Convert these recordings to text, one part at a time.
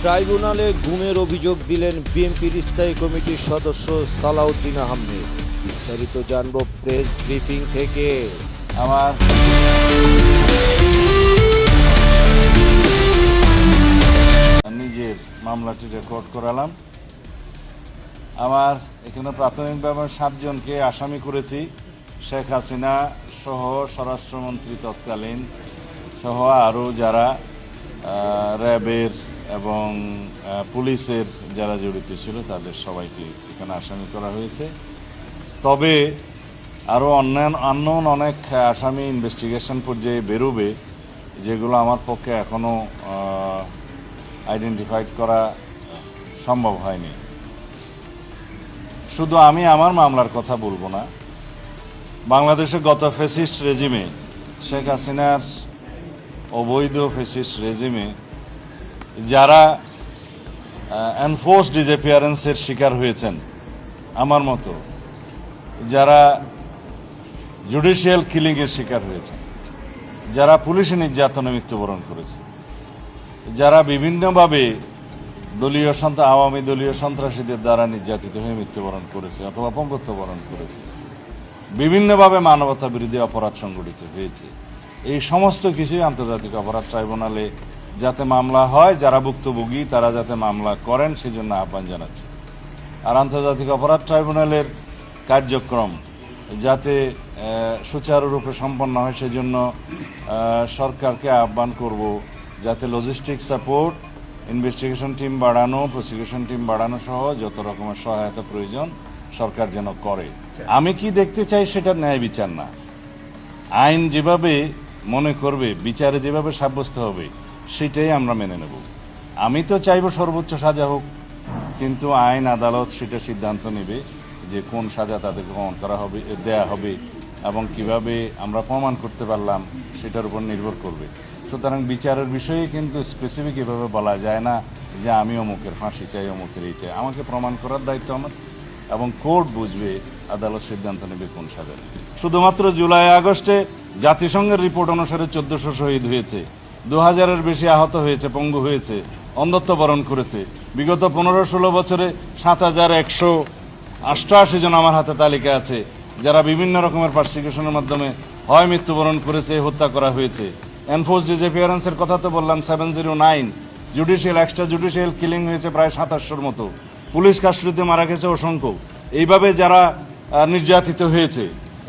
ট্রাইব্যুনালে গুমের অভিযোগ দিলেন বিএনপির স্থায়ী কমিটির সদস্য সালাউদ্দিন আহমেদ। বিস্তারিত জানব প্রেস ব্রিফিং থেকে। আমার নিজের মামলাটি রেকর্ড করালাম। আমার এখানে প্রাথমিকভাবে 7 জনকে আসামি করেছি। শেখ হাসিনা সহ স্বরাষ্ট্রমন্ত্রী তৎকালীন সহ আরও যারা র্যাবের এবং পুলিশের যারা জড়িত ছিল তাদের সবাইকে এখানে আসামি করা হয়েছে। তবে আরও অন্যান্য অনেক আসামি ইনভেস্টিগেশন পর্যায়ে বেরোবে, যেগুলো আমার পক্ষে এখনও আইডেন্টিফাইড করা সম্ভব হয়নি। শুধু আমি আমার মামলার কথা বলবো না, বাংলাদেশে গত ফ্যাসিস্ট রেজিমে, শেখ হাসিনার অবৈধ ফ্যাসিস্ট রেজিমে যারা এনফোর্স ডিসঅ্যাপিয়ারেন্সের শিকার হয়েছেন, আমার মতো যারা জুডিশিয়াল কিলিংয়ের শিকার হয়েছেন, যারা পুলিশি নির্যাতনে মৃত্যুবরণ করেছে, যারা বিভিন্নভাবে আওয়ামী দলীয় সন্ত্রাসীদের দ্বারা নির্যাতিত হয়ে মৃত্যুবরণ করেছে অথবা অপঙ্গত্ব বরণ করেছে, বিভিন্নভাবে মানবতা বিরোধী অপরাধ সংঘটিত হয়েছে, এই সমস্ত কিছুই আন্তর্জাতিক অপরাধ ট্রাইব্যুনালে যাতে মামলা হয়, যারা ভুক্তভোগী তারা যাতে মামলা করেন সেজন্য আহ্বান জানাচ্ছে। আর আন্তর্জাতিক অপরাধ ট্রাইব্যুনালের কার্যক্রম যাতে সুচারুরূপে সম্পন্ন হয় সেজন্য সরকারকে আহ্বান করব যাতে লজিস্টিক সাপোর্ট, ইনভেস্টিগেশন টিম বাড়ানো, প্রসিকিউশন টিম বাড়ানো সহ যত রকমের সহায়তা প্রয়োজন সরকার যেন করে। আমি কি দেখতে চাই সেটা ন্যায় বিচার না, আইন যেভাবে মনে করবে, বিচারে যেভাবে সাব্যস্ত হবে সেটাই আমরা মেনে নেব। আমি তো চাইব সর্বোচ্চ সাজা হোক, কিন্তু আইন আদালত সেটা সিদ্ধান্ত নেবে যে কোন সাজা তাদেরকে প্রমাণ করা হবে, দেয়া হবে এবং কিভাবে আমরা প্রমাণ করতে পারলাম সেটার উপর নির্ভর করবে। সুতরাং বিচারের বিষয়ে কিন্তু স্পেসিফিক এভাবে বলা যায় না যে আমি অমুকের ফাঁসি চাই, অমুকের এই চাই। আমাকে প্রমাণ করার দায়িত্ব আমার, এবং কোর্ট বুঝবে, আদালত সিদ্ধান্ত নেবে কোন সাজা। শুধুমাত্র জুলাই আগস্টে জাতিসংঘের রিপোর্ট অনুসারে 1400 শহীদ হয়েছে, 2000-এর বেশি আহত হয়েছে, পঙ্গু হয়েছে, অন্ধত্ব বরণ করেছে। বিগত 15-16 বছরে 7188 জন আমার হাতে তালিকা আছে যারা বিভিন্ন রকমের পারসিকিউশনের মাধ্যমে হয় মৃত্যুবরণ করেছে, হত্যা করা হয়েছে। এনফোর্স ডিসঅ্যাপিয়ারেন্সের কথা তো বললাম 709, জুডিশিয়াল এক্সট্রা জুডিশিয়াল কিলিং হয়েছে প্রায় 2700-র মতো, পুলিশ কাস্টডিতে মারা গেছে অসংখ্য। এইভাবে যারা নির্যাতিত হয়েছে,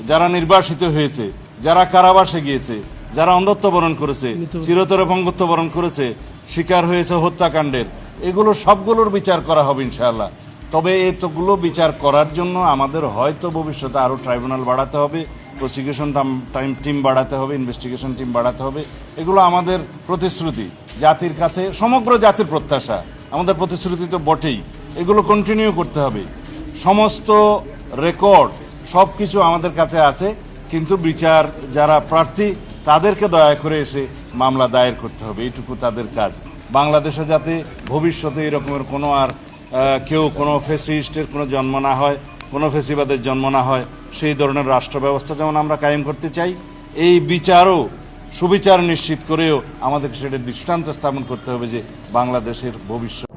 যারা নির্বাসিত হয়েছে, যারা কারাবাসে গিয়েছে, যারা অন্ধত্ব বরণ করেছে, চিরতর অপঙ্গত্ব বরণ করেছে, শিকার হয়েছে হত্যাকাণ্ডের, এগুলো সবগুলোর বিচার করা হবে ইনশাআল্লাহ। তবে এতগুলো বিচার করার জন্য আমাদের হয়তো ভবিষ্যতে আরও ট্রাইব্যুনাল বাড়াতে হবে, প্রসিকিউশন টিম বাড়াতে হবে, ইনভেস্টিগেশন টিম বাড়াতে হবে। এগুলো আমাদের প্রতিশ্রুতি, জাতির কাছে সমগ্র জাতির প্রত্যাশা, আমাদের প্রতিশ্রুতি তো বটেই, এগুলো কন্টিনিউ করতে হবে। সমস্ত রেকর্ড সব কিছু আমাদের কাছে আছে, কিন্তু বিচার যারা প্রার্থী তাদেরকে দয়া করে এসে মামলা দায়ের করতে হবে, এইটুকু তাদের কাজ। বাংলাদেশে যাতে ভবিষ্যতে এরকমের কোনো আর কেউ কোনো ফ্যাসিস্টের কোনো জন্ম না হয়, কোনো ফ্যাসিবাদের জন্ম না হয়, সেই ধরনের রাষ্ট্র ব্যবস্থা যেমন আমরা কায়েম করতে চাই, এই বিচারও সুবিচার নিশ্চিত করেও আমাদেরকে সেটা দৃষ্টান্ত স্থাপন করতে হবে যে বাংলাদেশের ভবিষ্যৎ